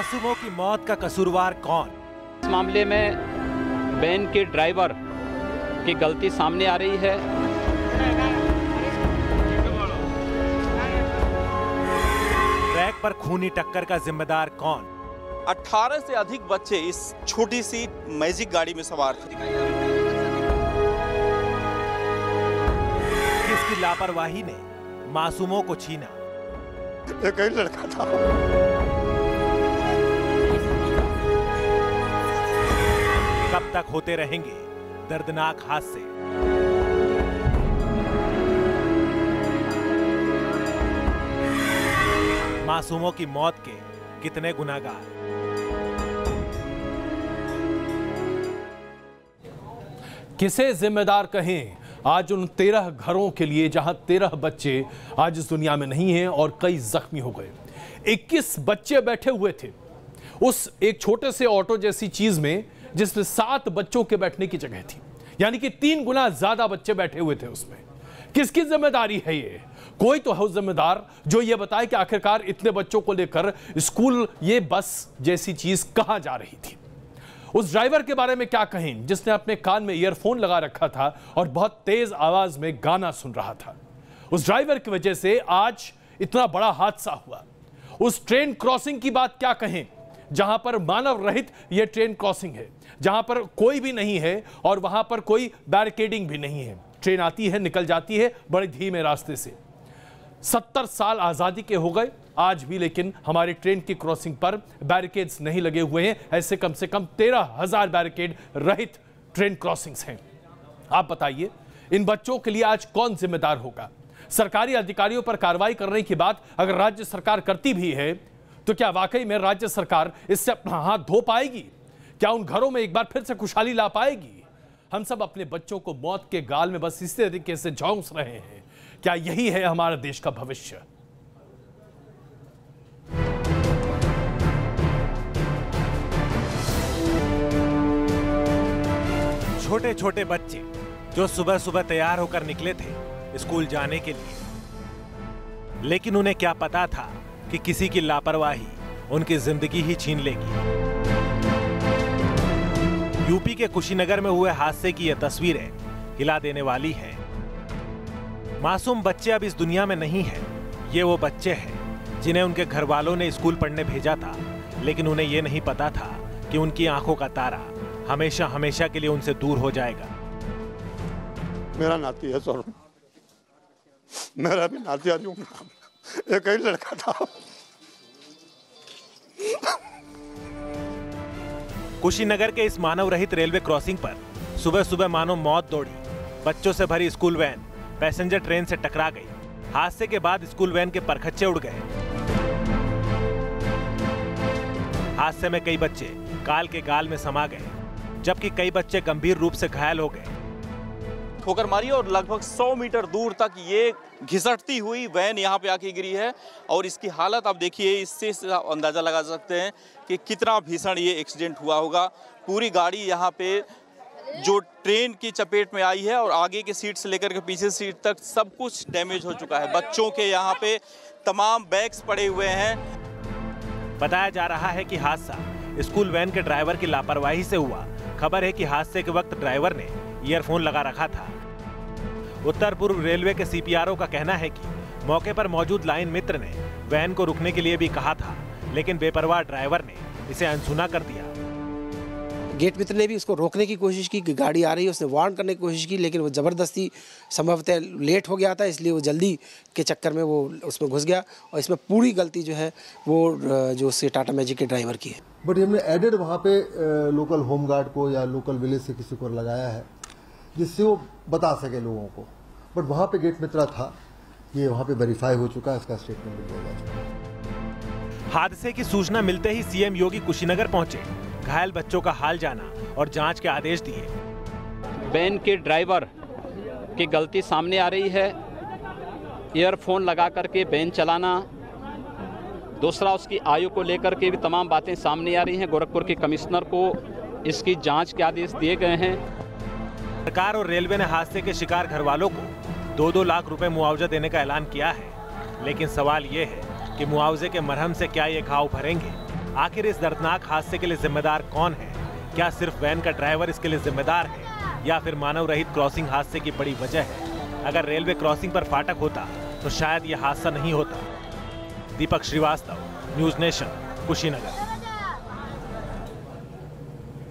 मासूमों की मौत का कसूरवार कौन? इस मामले में वैन के ड्राइवर की गलती सामने आ रही है। ट्रैक पर खूनी टक्कर का जिम्मेदार कौन? 18 से अधिक बच्चे इस छोटी सी मैजिक गाड़ी में सवार थे। किसकी लापरवाही ने मासूमों को छीना? एक ही लड़का था। कब तक होते रहेंगे दर्दनाक हादसे? मासूमों की मौत के कितने गुनाहगार? किसे जिम्मेदार कहें आज उन 13 घरों के लिए जहां 13 बच्चे आज इस दुनिया में नहीं हैं और कई जख्मी हो गए। 21 बच्चे बैठे हुए थे उस एक छोटे से ऑटो जैसी चीज में जिसमें 7 बच्चों के बैठने की जगह थी, यानी कि 3 गुना ज्यादा बच्चे बैठे हुए थे उसमें। किसकी जिम्मेदारी है ये? कोई तो है जिम्मेदार जो ये बताए कि आखिरकार इतने बच्चों को लेकर स्कूल ये बस जैसी चीज कहां जा रही थी। उस ड्राइवर के बारे में क्या कहें जिसने अपने कान में ईयरफोन लगा रखा था और बहुत तेज आवाज में गाना सुन रहा था। उस ड्राइवर की वजह से आज इतना बड़ा हादसा हुआ। उस ट्रेन क्रॉसिंग की बात क्या कहें जहां पर मानव रहित यह ट्रेन क्रॉसिंग है, जहां पर कोई भी नहीं है और वहां पर कोई बैरिकेडिंग भी नहीं है। ट्रेन आती है निकल जाती है बड़े धीमे रास्ते से। 70 साल आजादी के हो गए आज भी, लेकिन हमारी ट्रेन की क्रॉसिंग पर बैरिकेड्स नहीं लगे हुए हैं। ऐसे कम से कम 13,000 बैरिकेड रहित ट्रेन क्रॉसिंग्स हैं। आप बताइए इन बच्चों के लिए आज कौन जिम्मेदार होगा? सरकारी अधिकारियों पर कार्रवाई करने की बात अगर राज्य सरकार करती भी है तो क्या वाकई में राज्य सरकार इससे अपना हाथ धो पाएगी? क्या उन घरों में एक बार फिर से खुशहाली ला पाएगी? हम सब अपने बच्चों को मौत के गाल में बस इसी तरीके से झोंस रहे हैं। क्या यही है हमारे देश का भविष्य? छोटे छोटे बच्चे जो सुबह सुबह तैयार होकर निकले थे स्कूल जाने के लिए, लेकिन उन्हें क्या पता था कि किसी की लापरवाही उनकी जिंदगी ही छीन लेगी। यूपी के कुशीनगर में हुए हादसे की यह तस्वीरें हिला देने वाली हैं। मासूम बच्चे अब इस दुनिया में नहीं हैं। ये वो बच्चे हैं जिन्हें उनके घर वालों ने स्कूल पढ़ने भेजा था, लेकिन उन्हें यह नहीं पता था कि उनकी आंखों का तारा हमेशा हमेशा के लिए उनसे दूर हो जाएगा। मेरा नाती है सर, मेरा भी नाती है, एक ही लड़का था। कुशीनगर के इस मानव रहित रेलवे क्रॉसिंग पर सुबह सुबह मानो मौत दौड़ी। बच्चों से भरी स्कूल वैन पैसेंजर ट्रेन से टकरा गई। हादसे के बाद स्कूल वैन के परखच्चे उड़ गए। हादसे में कई बच्चे काल के गाल में समा गए, जबकि कई बच्चे गंभीर रूप से घायल हो गए। ठोकर मारी और लगभग 100 मीटर दूर तक ये घिसटती हुई वैन यहाँ पे आके गिरी है और इसकी हालत आप देखिए, इससे अंदाजा लगा सकते हैं कि कितना भीषण ये एक्सीडेंट हुआ होगा। पूरी गाड़ी यहाँ पे जो ट्रेन की चपेट में आई है और आगे की सीट से लेकर के पीछे सीट तक सब कुछ डैमेज हो चुका है। बच्चों के यहाँ पे तमाम बैग्स पड़े हुए हैं। बताया जा रहा है कि हादसा स्कूल वैन के ड्राइवर की लापरवाही से हुआ। खबर है कि हादसे के वक्त ड्राइवर ने ईयरफोन लगा रखा था। उत्तर पूर्व रेलवे के सीपीआरओ का कहना है कि मौके पर मौजूद लाइन मित्र ने वैन को रुकने के लिए भी कहा था, लेकिन बेपरवाह ड्राइवर ने इसे अनसुना कर दिया। गेट मित्र ने भी उसको रोकने की कोशिश की कि गाड़ी आ रही है, उसने वार्न करने की कोशिश की, लेकिन वो ज़बरदस्ती संभवतः लेट हो गया था, इसलिए वो जल्दी के चक्कर में वो उसमें घुस गया और इसमें पूरी गलती जो है वो जो उससे टाटा मैजिक के ड्राइवर की है। बट हमने एडेड वहाँ पे लोकल होमगार्ड को या लोकल विलेज से किसी को लगाया है जिससे वो बता सके लोगों को। बट वहाँ पे गेट मित्रा था, ये वहाँ पे वेरीफाई हो चुका है, इसका स्टेटमेंट भी दिया जा चुका है। हादसे की सूचना मिलते ही सीएम योगी कुशीनगर पहुंचे, घायल बच्चों का हाल जाना और जांच के आदेश दिए। वैन के ड्राइवर की गलती सामने आ रही है, ईयरफोन लगा करके वैन चलाना। दूसरा, उसकी आयु को लेकर के भी तमाम बातें सामने आ रही हैं। गोरखपुर के कमिश्नर को इसकी जांच के आदेश दिए गए हैं। सरकार और रेलवे ने हादसे के शिकार घर वालों को 2-2 लाख रुपए मुआवजा देने का ऐलान किया है, लेकिन सवाल ये है कि मुआवजे के मरहम से क्या ये घाव भरेंगे? आखिर इस दर्दनाक हादसे के लिए जिम्मेदार कौन है? क्या सिर्फ वैन का ड्राइवर इसके लिए जिम्मेदार है या फिर मानव रहित क्रॉसिंग हादसे की बड़ी वजह है? अगर रेलवे क्रॉसिंग पर फाटक होता तो शायद यह हादसा नहीं होता। दीपक श्रीवास्तव, न्यूज नेशन, कुशीनगर।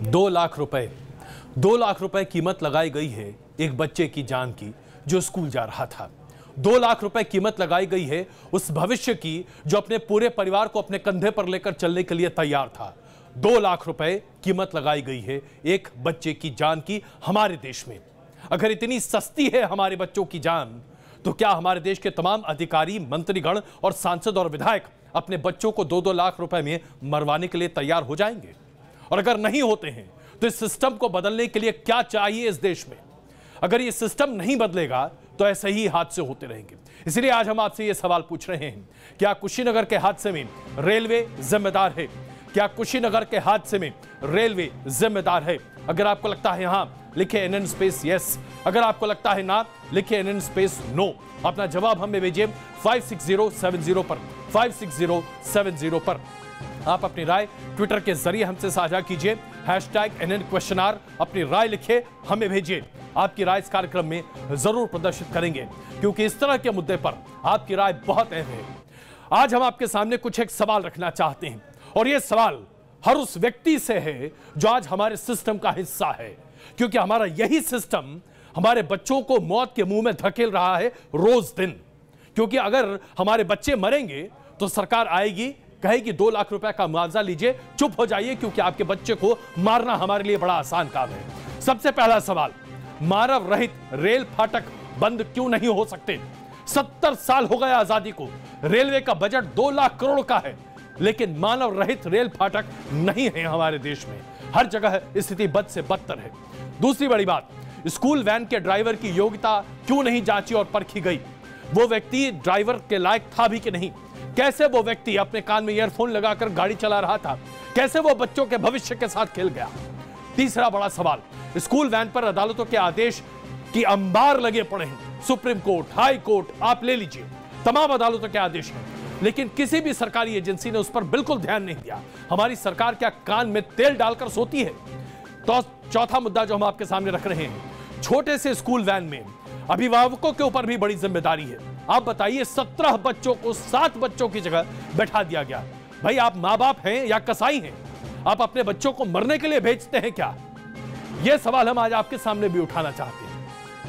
2 लाख रुपए कीमत लगाई गई है एक बच्चे की जान की जो स्कूल जा रहा था। 2 लाख रुपए कीमत लगाई गई है उस भविष्य की जो अपने पूरे परिवार को अपने कंधे पर लेकर चलने के लिए तैयार था। 2 लाख रुपए कीमत लगाई गई है एक बच्चे की जान की हमारे देश में। अगर इतनी सस्ती है हमारे बच्चों की जान, तो क्या हमारे देश के तमाम अधिकारी, मंत्रीगण और सांसद और विधायक अपने बच्चों को 2-2 लाख रुपए में मरवाने के लिए तैयार हो जाएंगे? और अगर नहीं होते हैं तो इस सिस्टम को बदलने के लिए क्या चाहिए इस देश में? अगर ये सिस्टम नहीं बदलेगा तो ऐसे ही हादसे होते रहेंगे। इसलिए आज हम आपसे ये सवाल पूछ रहे हैं, क्या कुशीनगर के हादसे में रेलवे जिम्मेदार है? क्या कुशीनगर के हादसे में रेलवे जिम्मेदार है? अगर आपको लगता है हां, लिखिए NN स्पेस यस। अगर आपको लगता है ना, लिखिए NN स्पेस नो। अपना जवाब हमें भेजिए 56070 पर, 56070 पर। आप अपनी राय ट्विटर के जरिए हमसे साझा कीजिए, #NN अपनी राय लिखिए, हमें भेजिए। आपकी राय इस कार्यक्रम में जरूर प्रदर्शित करेंगे क्योंकि इस तरह के मुद्दे पर आपकी राय बहुत अहम है। आज हम आपके सामने कुछ एक सवाल रखना चाहते हैं और यह सवाल हर उस व्यक्ति से है जो आज हमारे सिस्टम का हिस्सा है, क्योंकि हमारा यही सिस्टम हमारे बच्चों को मौत के मुंह में धकेल रहा है रोज दिन। क्योंकि अगर हमारे बच्चे मरेंगे तो सरकार आएगी, कहेगी 2 लाख रुपए का मुआवजा लीजिए, चुप हो जाइए क्योंकि आपके बच्चे को मारना हमारे लिए बड़ा आसान काम है। सबसे पहला सवाल, मानव रहित रेल फाटक बंद क्यों नहीं हो सकते? 70 साल हो गए आजादी को, रेलवे का बजट 2 लाख करोड़ का है, लेकिन मानव रहित रेल फाटक नहीं है हमारे देश में। हर जगह स्थिति बद से बदतर है। दूसरी बड़ी बात, स्कूल वैन के ड्राइवर की योग्यता क्यों नहीं जांची और परखी गई? वो व्यक्ति ड्राइवर के लायक था भी कि नहीं? कैसे वो व्यक्ति अपने कान में ईयरफोन लगाकर गाड़ी चला रहा था? कैसे वो बच्चों के भविष्य के साथ खेल गया? तीसरा बड़ा सवाल, स्कूल वैन पर अदालतों के आदेश की अंबार लगे पड़े हैं। सुप्रीम कोर्ट, हाई कोर्ट, आप ले लीजिए, तमाम अदालतों के आदेश हैं, लेकिन किसी भी सरकारी एजेंसी ने उस पर बिल्कुल ध्यान नहीं दिया। हमारी सरकार क्या कान में तेल डालकर सोती है? तो चौथा मुद्दा जो हम आपके सामने रख रहे हैं, छोटे से स्कूल वैन में अभिभावकों के ऊपर भी बड़ी जिम्मेदारी है। आप बताइए, 17 बच्चों को 7 बच्चों की जगह बैठा दिया गया। भाई, आप मां बाप हैं या कसाई हैं? आप अपने बच्चों को मरने के लिए भेजते हैं क्या? यह सवाल हम आज आपके सामने भी उठाना चाहते हैं।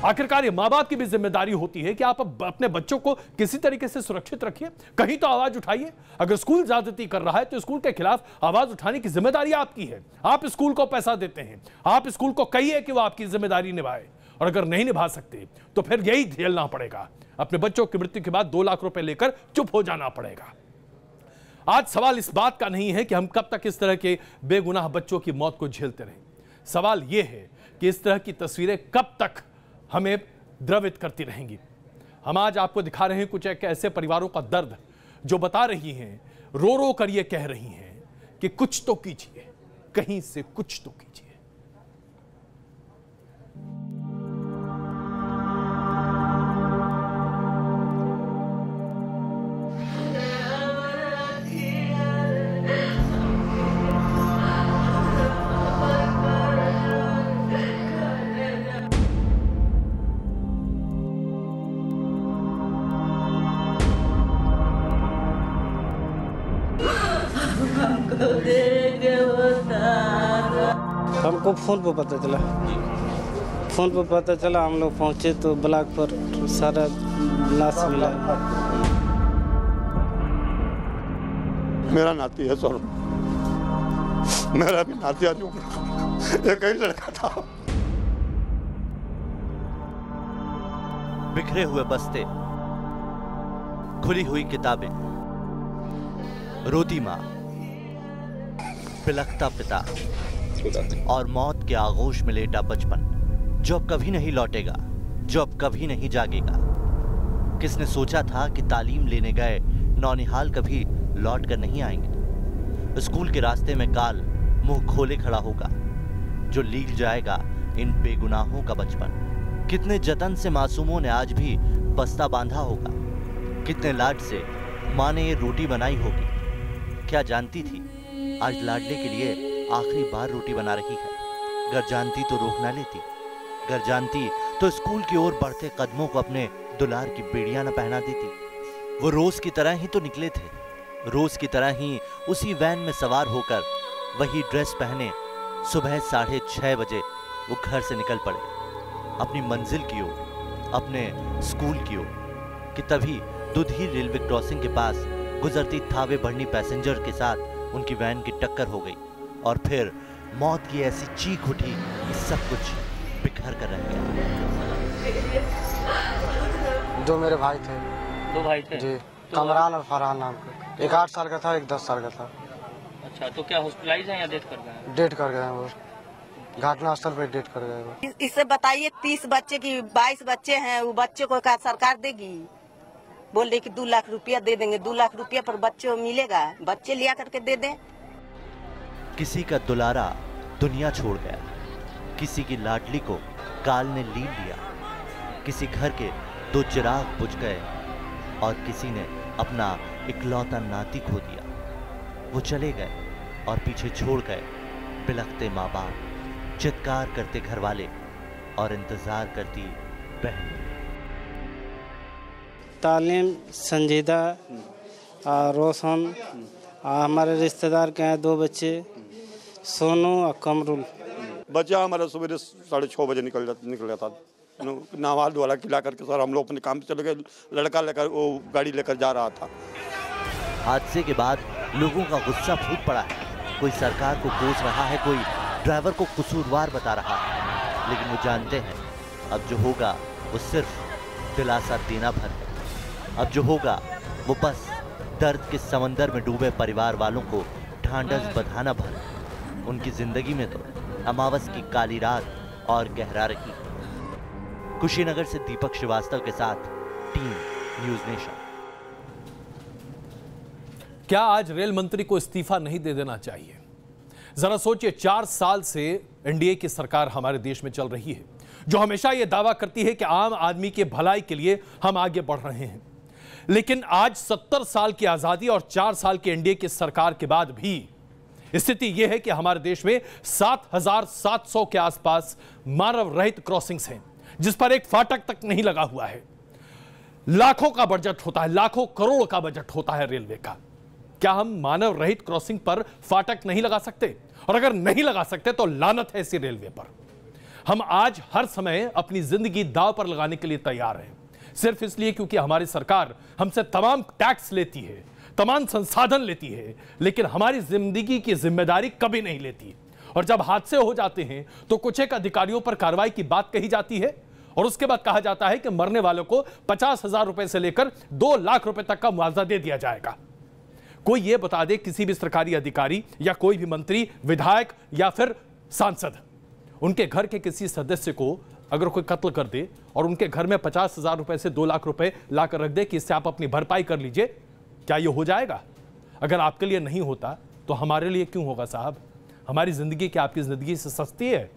आखिरकार ये मां बाप की भी जिम्मेदारी होती है कि आप अपने बच्चों को किसी तरीके से सुरक्षित रखिए, कहीं तो आवाज उठाइए। अगर स्कूल ज्यादती कर रहा है तो स्कूल के खिलाफ आवाज उठाने की जिम्मेदारी आपकी है। आप स्कूल को पैसा देते हैं, आप स्कूल को कहिए कि वो आपकी जिम्मेदारी निभाए, और अगर नहीं निभा सकते तो फिर यही झेलना पड़ेगा। अपने बच्चों की मृत्यु के बाद 2 लाख रुपए लेकर चुप हो जाना पड़ेगा। आज सवाल इस बात का नहीं है कि हम कब तक इस तरह के बेगुनाह बच्चों की मौत को झेलते रहें। सवाल यह है कि इस तरह की तस्वीरें कब तक हमें द्रवित करती रहेंगी। हम आज आपको दिखा रहे हैं कुछ एक ऐसे परिवारों का दर्द जो बता रही हैं, रो रो कर ये कह रही हैं कि कुछ तो कीजिए, कहीं से कुछ तो कीजिए। हमको फोन पर पता चला, हम लोग पहुंचे तो ब्लॉक पर सारा लाश मिला। मेरा नाती है सर, मेरा भी नाती आज एक ही लड़का था। बिखरे हुए बस्ते, खुली हुई किताबें, रोती माँ, बिलखता पिता और मौत के आगोश में लेटा बचपन जो अब कभी नहीं लौटेगा, जो अब कभी नहीं जागेगा। किसने सोचा था कि तालीम लेने गए नौनिहाल कभी लौट कर नहीं आएंगे। स्कूल के रास्ते में काल मुंह खोले खड़ा होगा जो लील जाएगा इन बेगुनाहों का बचपन। कितने जतन से मासूमों ने आज भी बस्ता बांधा होगा, कितने लाड से माँ ने ये रोटी बनाई होगी। क्या जानती थी आज लाडले के लिए आखिरी बार रोटी बना रही है। घर जानती तो रोक ना लेती, घर जानती तो स्कूल की ओर बढ़ते कदमों को अपने दुलार की बेड़ियां न पहना देती। वो रोज की तरह ही तो निकले थे, रोज की तरह ही उसी वैन में सवार होकर वही ड्रेस पहने सुबह 6:30 बजे वो घर से निकल पड़े अपनी मंजिल की ओर, अपने स्कूल की ओर, कि तभी दुधी रेलवे क्रॉसिंग के पास गुजरती थावे बढ़नी पैसेंजर के साथ उनकी वैन की टक्कर हो गई और फिर मौत की ऐसी चीख उठी कि सब कुछ बिखर कर रह गया। दो मेरे भाई थे। दो भाई थे जी, कमरान और फरहान नाम का। एक 8 साल का था, एक 10 साल का था। अच्छा, तो क्या हॉस्पिटलाइज है या डेथ कर गए हैं? डेथ कर गए हैं वो, घटनास्थल पर डेथ कर गए वो। इससे बताइए 30 बच्चे की 22 बच्चे हैं, वो बच्चे को क्या सरकार देगी? बोल रही कि 2 लाख रुपया दे देंगे, 2 लाख रुपया पर बच्चे को मिलेगा? बच्चे लिया करके दे दें। किसी का दुलारा दुनिया छोड़ गया, किसी की लाडली को काल ने लील लिया, किसी घर के 2 चिराग बुझ गए और किसी ने अपना इकलौता नाती खो दिया। वो चले गए और पीछे छोड़ गए बिलखते माँ बाप, चित्कार करते घर वाले और इंतजार करती बहन। तालीम, संजीदा और रोशन, हमारे रिश्तेदार के हैं 2 बच्चे, सोनू और कमरुल। बच्चा हमारा सवेरे 6:30 बजे निकल जाता, नवाल वाला खिला करके सर हम लोग अपने काम पे चले गए। लड़का लेकर वो गाड़ी लेकर जा रहा था। हादसे के बाद लोगों का गुस्सा फूट पड़ा है, कोई सरकार को कोस रहा है, कोई ड्राइवर को कसूरवार बता रहा है, लेकिन वो जानते हैं अब जो होगा वो सिर्फ दिलासा देना भर है। अब जो होगा वो बस दर्द के समंदर में डूबे परिवार वालों को ढांढस बंधाना भर है। उनकी जिंदगी में तो अमावस की काली रात और गहरा रही। कुशीनगर से दीपक श्रीवास्तव के साथ टीम न्यूज नेशन। क्या आज रेल मंत्री को इस्तीफा नहीं दे देना चाहिए? जरा सोचिए, 4 साल से एनडीए की सरकार हमारे देश में चल रही है, जो हमेशा यह दावा करती है कि आम आदमी के भलाई के लिए हम आगे बढ़ रहे हैं, लेकिन आज 70 साल की आजादी और 4 साल की एनडीए की सरकार के बाद भी स्थिति यह है कि हमारे देश में 7,700 के आसपास मानव रहित क्रॉसिंग्स हैं, जिस पर एक फाटक तक नहीं लगा हुआ है। लाखों का बजट होता है, लाखों करोड़ का बजट होता है रेलवे का। क्या हम मानव रहित क्रॉसिंग पर फाटक नहीं लगा सकते? और अगर नहीं लगा सकते तो लानत है इसी रेलवे पर। हम आज हर समय अपनी जिंदगी दांव पर लगाने के लिए तैयार हैं, सिर्फ इसलिए क्योंकि हमारी सरकार हमसे तमाम टैक्स लेती है, तमाम संसाधन लेती है, लेकिन हमारी जिंदगी की जिम्मेदारी कभी नहीं लेती। और जब हादसे हो जाते हैं तो कुछ एक अधिकारियों पर कार्रवाई की बात कही जाती है और उसके बाद कहा जाता है कि मरने वालों को 50,000 रुपए से लेकर 2 लाख रुपए तक का मुआवजा दे दिया जाएगा। कोई यह बता दे, किसी भी सरकारी अधिकारी या कोई भी मंत्री, विधायक या फिर सांसद उनके घर के किसी सदस्य को अगर कोई कत्ल कर दे और उनके घर में 50,000 रुपए से 2 लाख रुपए लाकर रख दे कि इससे आप अपनी भरपाई कर लीजिए, क्या यह हो जाएगा? अगर आपके लिए नहीं होता तो हमारे लिए क्यों होगा साहब? हमारी जिंदगी क्या आपकी जिंदगी से सस्ती है?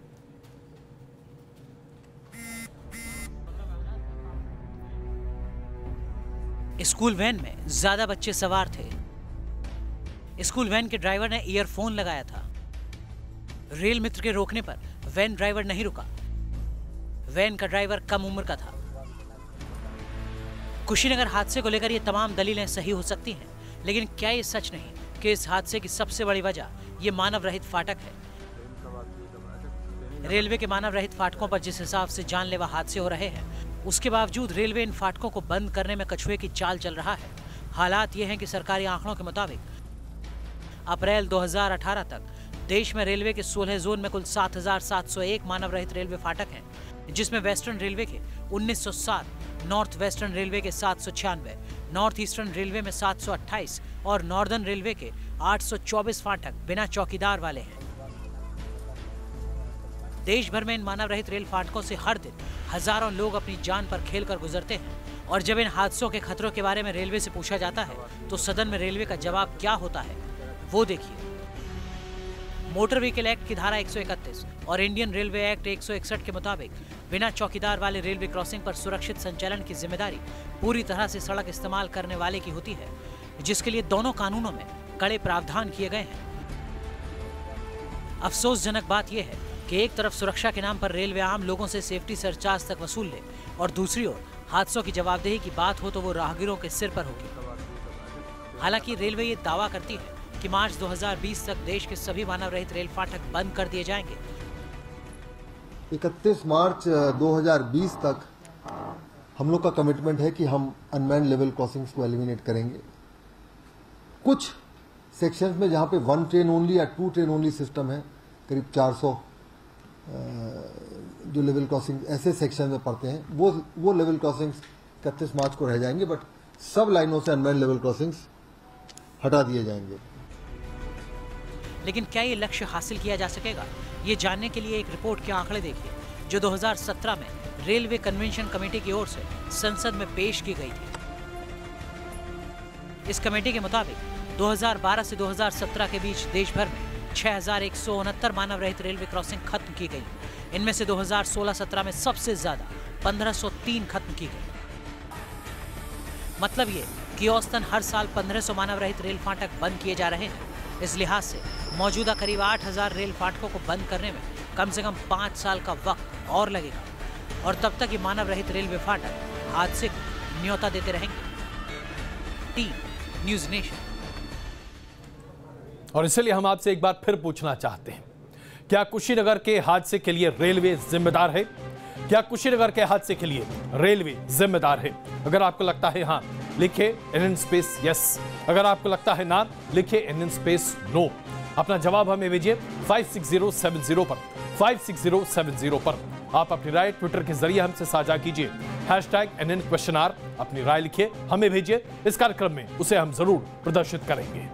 स्कूल वैन में ज्यादा बच्चे सवार थे। स्कूल वैन के ड्राइवर ने ईयरफोन लगाया था। रेल मित्र के रोकने पर वैन ड्राइवर नहीं रुका। वैन का ड्राइवर कम उम्र का था। कुशीनगर हादसे को लेकर ये तमाम दलीलें सही हो सकती हैं, लेकिन क्या ये सच नहीं कि इस हादसे की सबसे बड़ी वजह ये मानव रहित फाटक है? रेलवे के मानव रहित फाटकों पर जिस हिसाब से जानलेवा हादसे हो रहे हैं, उसके बावजूद रेलवे इन फाटकों को बंद करने में कछुए की चाल चल रहा है। हालात ये हैं कि सरकारी आंकड़ों के मुताबिक अप्रैल 2018 तक देश में रेलवे के 16 जोन में कुल 7,701 मानव रहित रेलवे फाटक हैं, जिसमें वेस्टर्न रेलवे के 1907, नॉर्थ वेस्टर्न रेलवे के 796, नॉर्थ ईस्टर्न रेलवे में 728 और नॉर्दर्न रेलवे के 824 फाटक बिना चौकीदार वाले हैं। देश भर में इन मानव रहित रेल फाटकों से हर दिन हजारों लोग अपनी जान पर खेलकर गुजरते हैं, और जब इन हादसों के खतरों के बारे में रेलवे से पूछा जाता है तो सदन में रेलवे का जवाब क्या होता है वो देखिए। मोटर व्हीकल एक्ट की धारा 131 और इंडियन रेलवे एक्ट 161 के मुताबिक बिना चौकीदार वाले रेलवे क्रॉसिंग पर सुरक्षित संचालन की जिम्मेदारी पूरी तरह से सड़क इस्तेमाल करने वाले की होती है, जिसके लिए दोनों कानूनों में कड़े प्रावधान किए गए हैं। अफसोसजनक बात यह है कि एक तरफ सुरक्षा के नाम पर रेलवे आम लोगों से सेफ्टी सरचार्ज तक वसूल ले और दूसरी ओर हादसों की जवाबदेही की बात हो तो वो राहगीरों के सिर पर होगी। हालांकि रेलवे ये दावा करती है कि मार्च 2020 तक देश के सभी मानव रहित रेल फाटक बंद कर दिए जाएंगे। 31 मार्च 2020 तक हम लोग का कमिटमेंट है कि हम अनमैन्ड लेवल क्रॉसिंग्स को एलिमिनेट करेंगे। कुछ सेक्शंस में जहां पे 1 ट्रेन ओनली या 2 ट्रेन ओनली सिस्टम है, करीब 400 जो लेवल क्रॉसिंग ऐसे सेक्शन में पड़ते हैं, वो लेवल क्रॉसिंग्स 31 मार्च को रह जाएंगे, बट सब लाइनों से अनमैन्ड लेवल क्रॉसिंग्स हटा दिए जाएंगे। लेकिन क्या ये लक्ष्य हासिल किया जा सकेगा? ये जानने के लिए एक रिपोर्ट के आंकड़े देखिए जो 2017 में रेलवे कन्वेंशन कमेटी की ओर से संसद में पेश की गई थी। इस कमेटी के मुताबिक 2012 से 2017 के बीच देश भर में 6169 मानव रहित रेलवे क्रॉसिंग खत्म की गई। इनमें से 2016-17 में सबसे ज्यादा 1503 खत्म की गई। मतलब ये कि औसतन हर साल 1500 मानव रहित रेल फाटक बंद किए जा रहे हैं। इस लिहाज से मौजूदा करीब 8000 रेल फाटकों को बंद करने में कम से कम 5 साल का वक्त और लगेगा और तब तक ये मानव रहित रेलवे फाटक हादसे को न्योता देते रहेंगे। Team news nation. और इसलिए हम आपसे एक बार फिर पूछना चाहते हैं, क्या कुशीनगर के हादसे के लिए रेलवे जिम्मेदार है? क्या कुशीनगर के हादसे के लिए रेलवे जिम्मेदार है? अगर आपको लगता है हाँ, लिखिए NN स्पेस यस। अगर आपको लगता है ना, लिखिए NN स्पेस नो। अपना जवाब हमें भेजिए 56070 पर, 56070 पर। आप अपनी राय ट्विटर के जरिए हमसे साझा कीजिए, #NN_, अपनी राय लिखिए, हमें भेजिए। इस कार्यक्रम में उसे हम जरूर प्रदर्शित करेंगे।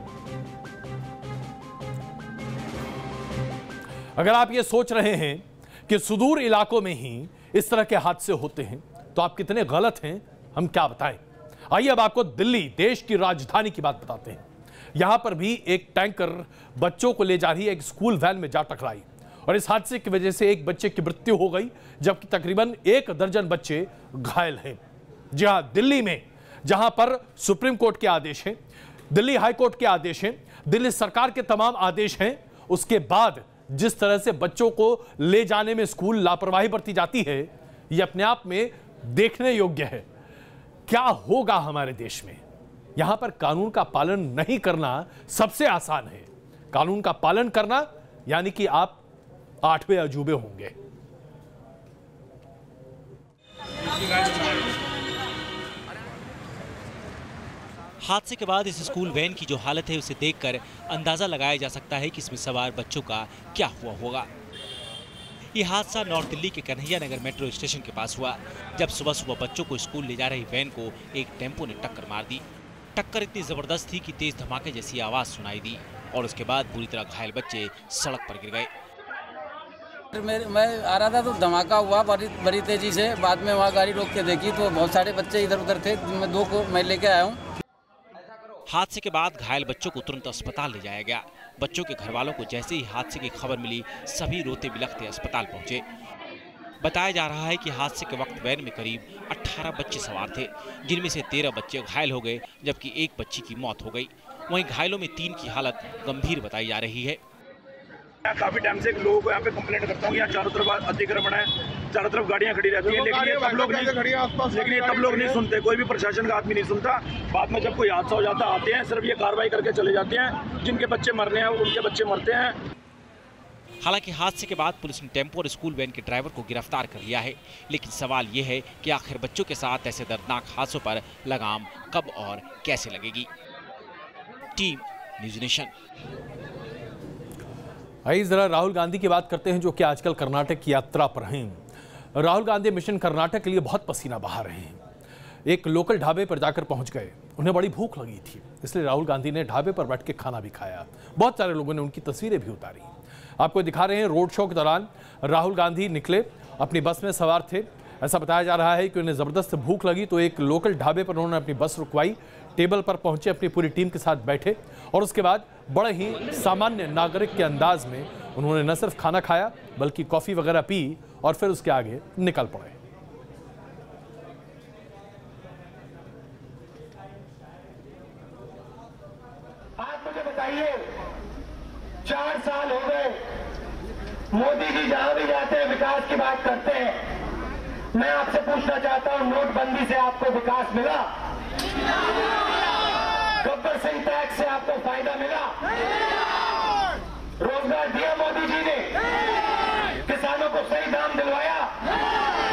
अगर आप ये सोच रहे हैं कि सुदूर इलाकों में ही इस तरह के हादसे होते हैं तो आप कितने गलत हैं, हम क्या बताएं। आइए अब आपको दिल्ली, देश की राजधानी की बात बताते हैं। यहां पर भी एक टैंकर बच्चों को ले जा रही एक स्कूल वैन में जा टकराई और इस हादसे की वजह से एक बच्चे की मृत्यु हो गई, जबकि तकरीबन 1 दर्जन बच्चे घायल हैं। जी हां, दिल्ली में जहां पर सुप्रीम कोर्ट के आदेश हैं, दिल्ली हाई कोर्ट के आदेश हैं, दिल्ली सरकार के तमाम आदेश हैं, उसके बाद जिस तरह से बच्चों को ले जाने में स्कूल लापरवाही बरती जाती है, यह अपने आप में देखने योग्य है। क्या होगा हमारे देश में? यहां पर कानून का पालन नहीं करना सबसे आसान है। कानून का पालन करना यानी कि आप 8वें अजूबे होंगे। हादसे के बाद इस स्कूल वैन की जो हालत है उसे देखकर अंदाजा लगाया जा सकता है कि इसमें सवार बच्चों का क्या हुआ होगा। ये हादसा नॉर्थ दिल्ली के कन्हैया नगर मेट्रो स्टेशन के पास हुआ, जब सुबह सुबह बच्चों को स्कूल ले जा रही वैन को एक टेम्पो ने टक्कर मार दी। टक्कर इतनी जबरदस्त थी कि तेज धमाके जैसी आवाज सुनाई दी और उसके बाद बुरी तरह घायल बच्चे सड़क पर गिर गए। मैं आ रहा था तो धमाका हुआ बड़ी तेजी से। बाद में वहाँ गाड़ी रोक के देखी तो बहुत सारे बच्चे इधर उधर थे, जिनमें 2 को मैं लेके आया हूँ। हादसे के बाद घायल बच्चों को तुरंत अस्पताल ले जाया गया। बच्चों के घर वालों को जैसे ही हादसे की खबर मिली, सभी रोते बिलखते अस्पताल पहुंचे। बताया जा रहा है कि हादसे के वक्त वैन में करीब 18 बच्चे सवार थे, जिनमें से 13 बच्चे घायल हो गए, जबकि एक बच्ची की मौत हो गई। वहीं घायलों में 3 की हालत गंभीर बताई जा रही है। काफी टाइम से लोगों को यहाँ पे कंप्लेंट करता हूँ, यहाँ चारों तरफ अतिक्रमण है, चारों तरफ गाड़ियाँ खड़ी रहती हैं, लेकिन ये तब लोग नहीं सुनते, कोई भी प्रशासन का आदमी नहीं सुनता। बाद में जब कोई हादसा हो जाता आते हैं, सिर्फ ये कार्रवाई करके चले जाते हैं। जिनके बच्चे मरने हैं उनके बच्चे मरते हैं। हालांकि हादसे के बाद पुलिस ने टेम्पो और स्कूल वैन के ड्राइवर को गिरफ्तार कर लिया है, लेकिन सवाल ये है कि आखिर बच्चों के साथ ऐसे दर्दनाक हादसों पर लगाम कब और कैसे लगेगी। Team news nation. आइए जरा राहुल गांधी की बात करते हैं, जो कि आजकल कर्नाटक की यात्रा पर हैं। राहुल गांधी मिशन कर्नाटक के लिए बहुत पसीना बहा रहे हैं। एक लोकल ढाबे पर जाकर पहुंच गए, उन्हें बड़ी भूख लगी थी, इसलिए राहुल गांधी ने ढाबे पर बैठ के खाना भी खाया। बहुत सारे लोगों ने उनकी तस्वीरें भी उतारी। आपको दिखा रहे हैं, रोड शो के दौरान राहुल गांधी निकले, अपनी बस में सवार थे। ऐसा बताया जा रहा है कि उन्हें ज़बरदस्त भूख लगी तो एक लोकल ढाबे पर उन्होंने अपनी बस रुकवाई, टेबल पर पहुंचे, अपनी पूरी टीम के साथ बैठे और उसके बाद बड़े ही सामान्य नागरिक के अंदाज में उन्होंने न सिर्फ खाना खाया बल्कि कॉफ़ी वगैरह पी और फिर उसके आगे निकल पड़े। आप मुझे बताइए, 4 साल हो गए मोदी जी जहां भी जाते हैं विकास की बात करते हैं। मैं आपसे पूछना चाहता हूं, नोटबंदी से आपको विकास मिला? गब्बर सिंह टैक्स से आपको फायदा मिला? रोजगार दिया मोदी जी ने? किसानों को सही दाम दिलवाया?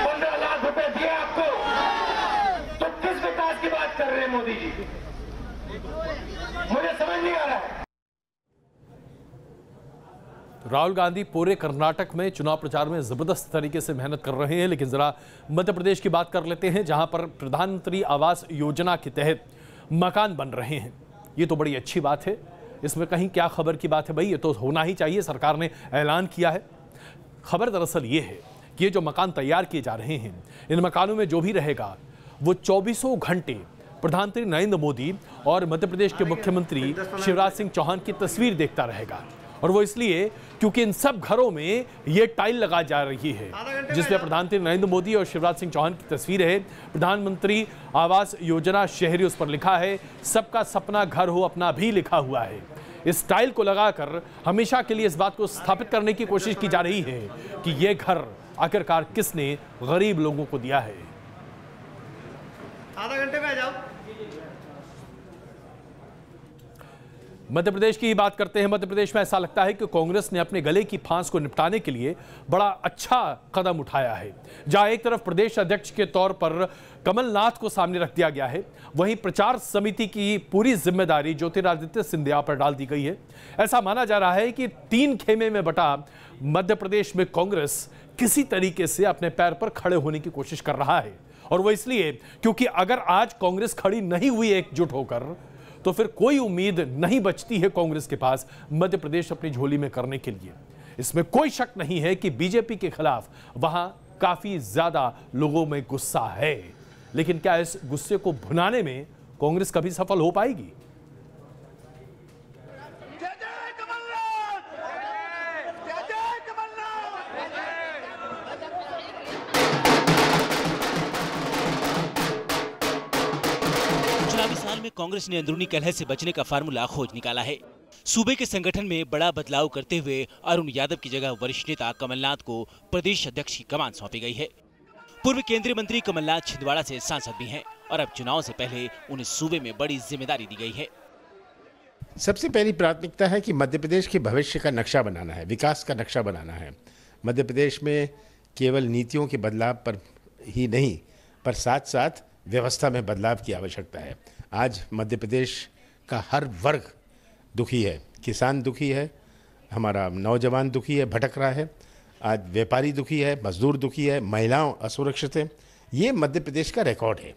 15 लाख रुपए दिए आपको? तो किस विकास की बात कर रहे हैं मोदी जी? मुझे समझ नहीं आ रहा है। राहुल गांधी पूरे कर्नाटक में चुनाव प्रचार में जबरदस्त तरीके से मेहनत कर रहे हैं, लेकिन जरा मध्य प्रदेश की बात कर लेते हैं, जहां पर प्रधानमंत्री आवास योजना के तहत मकान बन रहे हैं। ये तो बड़ी अच्छी बात है, इसमें कहीं क्या खबर की बात है भाई, ये तो होना ही चाहिए, सरकार ने ऐलान किया है। खबर दरअसल ये है कि ये जो मकान तैयार किए जा रहे हैं, इन मकानों में जो भी रहेगा वो 24 घंटे प्रधानमंत्री नरेंद्र मोदी और मध्य प्रदेश के मुख्यमंत्री शिवराज सिंह चौहान की तस्वीर देखता रहेगा। और वो इसलिए क्योंकि इन सब घरों में ये टाइल लगा जा रही है जिसमें प्रधानमंत्री नरेंद्र मोदी और शिवराज सिंह चौहान की तस्वीर है। प्रधानमंत्री आवास योजना शहरी उस पर लिखा है, सबका सपना घर हो अपना भी लिखा हुआ है। इस टाइल को लगाकर हमेशा के लिए इस बात को स्थापित करने की कोशिश की जा रही है कि ये घर आखिरकार किसने गरीब लोगों को दिया है। आधा घंटे में आ जाओ। मध्य प्रदेश की ही बात करते हैं। मध्य प्रदेश में ऐसा लगता है कि कांग्रेस ने अपने गले की फांस को निपटाने के लिए बड़ा अच्छा कदम उठाया है। जहां एक तरफ प्रदेश अध्यक्ष के तौर पर कमलनाथ को सामने रख दिया गया है, वहीं प्रचार समिति की पूरी जिम्मेदारी ज्योतिरादित्य सिंधिया पर डाल दी गई है। ऐसा माना जा रहा है कि 3 खेमे में बटा मध्य प्रदेश में कांग्रेस किसी तरीके से अपने पैर पर खड़े होने की कोशिश कर रहा है, और वो इसलिए क्योंकि अगर आज कांग्रेस खड़ी नहीं हुई एकजुट होकर तो फिर कोई उम्मीद नहीं बचती है कांग्रेस के पास मध्य प्रदेश अपनी झोली में करने के लिए। इसमें कोई शक नहीं है कि बीजेपी के खिलाफ वहां काफी ज्यादा लोगों में गुस्सा है, लेकिन क्या इस गुस्से को भुनाने में कांग्रेस कभी सफल हो पाएगी? में कांग्रेस ने अंदरूनी कलह से बचने का फार्मूला खोज निकाला है। सूबे के संगठन में बड़ा बदलाव करते हुए अरुण यादव की जगह वरिष्ठ नेता कमलनाथ को प्रदेश अध्यक्ष की कमान सौंपी गई है। पूर्व केंद्रीय मंत्री कमलनाथ छिंदवाड़ा से सांसद भी हैं और अब चुनाव से पहले उन्हें सूबे में बड़ी जिम्मेदारी दी गई है। सबसे पहली प्राथमिकता है कि मध्य प्रदेश के भविष्य का नक्शा बनाना है, विकास का नक्शा बनाना है। मध्य प्रदेश में केवल नीतियों के बदलाव पर ही नहीं, पर साथ साथ व्यवस्था में बदलाव की आवश्यकता है। आज मध्य प्रदेश का हर वर्ग दुखी है, किसान दुखी है, हमारा नौजवान दुखी है, भटक रहा है, आज व्यापारी दुखी है, मजदूर दुखी है, महिलाओं असुरक्षित है। ये मध्य प्रदेश का रिकॉर्ड है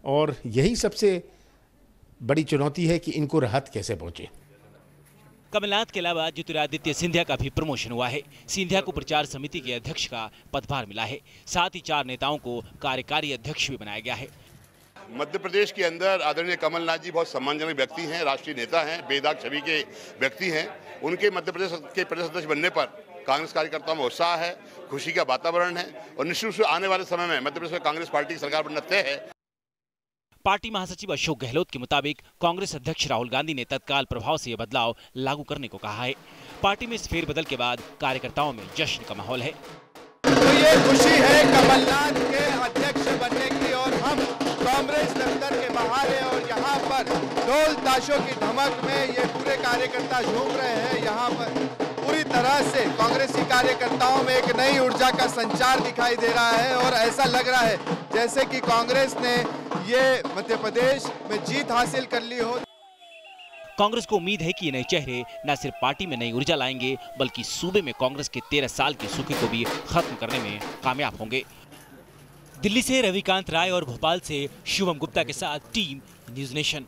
और यही सबसे बड़ी चुनौती है कि इनको राहत कैसे पहुंचे। कमलनाथ के अलावा ज्योतिरादित्य सिंधिया का भी प्रमोशन हुआ है। सिंधिया को प्रचार समिति के अध्यक्ष का पदभार मिला है। साथ ही 4 नेताओं को कार्यकारी अध्यक्ष भी बनाया गया है। मध्य प्रदेश के अंदर आदरणीय कमलनाथ जी बहुत सम्मानजनक व्यक्ति हैं, राष्ट्रीय नेता हैं, बेदाग छवि के व्यक्ति हैं। उनके मध्य प्रदेश के प्रदेश अध्यक्ष बनने पर कांग्रेस कार्यकर्ताओं में उत्साह है, खुशी का वातावरण है और निश्चित रूप से आने वाले समय में मध्य प्रदेश में कांग्रेस पार्टी की सरकार बनना तय है। पार्टी महासचिव अशोक गहलोत के मुताबिक कांग्रेस अध्यक्ष राहुल गांधी ने तत्काल प्रभाव से यह बदलाव लागू करने को कहा है। पार्टी में इस फेरबदल के बाद कार्यकर्ताओं में जश्न का माहौल है। तो ये खुशी है कमलनाथ के अध्यक्ष बनने की और हम कांग्रेस दफ्तर के बाहर है और यहाँ पर ढोल ताशों की धमक में ये पूरे कार्यकर्ता झूम रहे हैं। यहाँ पर पूरी तरह से कांग्रेसी कार्यकर्ताओं में एक नई ऊर्जा का संचार दिखाई दे रहा है और ऐसा लग रहा है जैसे कि कांग्रेस ने ये मध्य प्रदेश में जीत हासिल कर ली हो। कांग्रेस को उम्मीद है कि ये नए चेहरे न सिर्फ पार्टी में नई ऊर्जा लाएंगे बल्कि सूबे में कांग्रेस के 13 साल की सूखे को भी खत्म करने में कामयाब होंगे। दिल्ली से रविकांत राय और भोपाल से शिवम गुप्ता के साथ टीम न्यूज़ नेशन।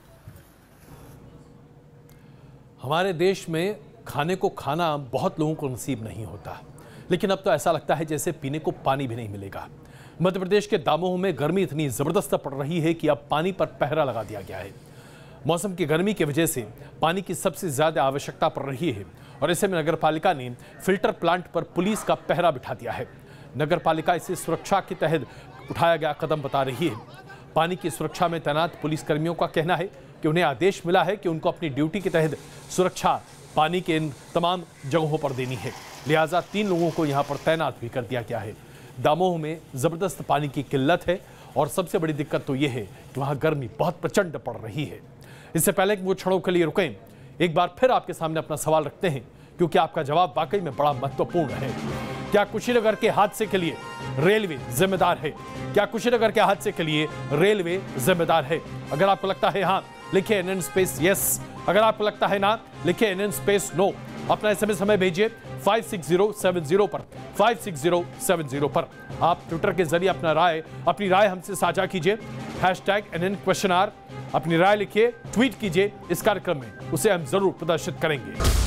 हमारे देश में खाने को खाना बहुत लोगों को नसीब नहीं होता, लेकिन अब तो ऐसा लगता है जैसे पीने को पानी भी नहीं मिलेगा। मध्य प्रदेश के दामोह में गर्मी इतनी जबरदस्त पड़ रही है कि अब पानी पर पहरा लगा दिया गया है। मौसम की गर्मी की वजह से पानी की सबसे ज्यादा आवश्यकता पड़ रही है और ऐसे में नगर पालिका ने फिल्टर प्लांट पर पुलिस का पहरा बिठा दिया है। नगर पालिका इसे सुरक्षा के तहत उठाया गया कदम बता रही है। पानी की सुरक्षा में तैनात पुलिस कर्मियों का कहना है कि उन्हें आदेश मिला है कि उनको अपनी ड्यूटी के तहत सुरक्षा पानी के इन तमाम जगहों पर देनी है। लिहाजा 3 लोगों को यहाँ पर तैनात भी कर दिया गया है। दामोह में ज़बरदस्त पानी की किल्लत है और सबसे बड़ी दिक्कत तो ये है कि वहाँ गर्मी बहुत प्रचंड पड़ रही है। इससे पहले कि वो क्षणों के लिए रुकें, एक बार फिर आपके सामने अपना सवाल रखते हैं, क्योंकि आपका जवाब वाकई में बड़ा महत्वपूर्ण है। क्या कुशीनगर के हादसे के लिए रेलवे जिम्मेदार है? क्या कुशीनगर के हादसे के लिए रेलवे जिम्मेदार है? अगर आपको लगता है हाँ, लिखिए NN स्पेस यस। अगर आपको लगता है ना, लिखिए NN स्पेस नो। अपना SMS हमें भेजिए 56070 पर, 56070 पर। आप ट्विटर के जरिए अपनी राय हमसे साझा कीजिए। #NN क्वेश्चन आर अपनी राय लिखिए, ट्वीट कीजिए। इस कार्यक्रम में उसे हम जरूर प्रदर्शित करेंगे।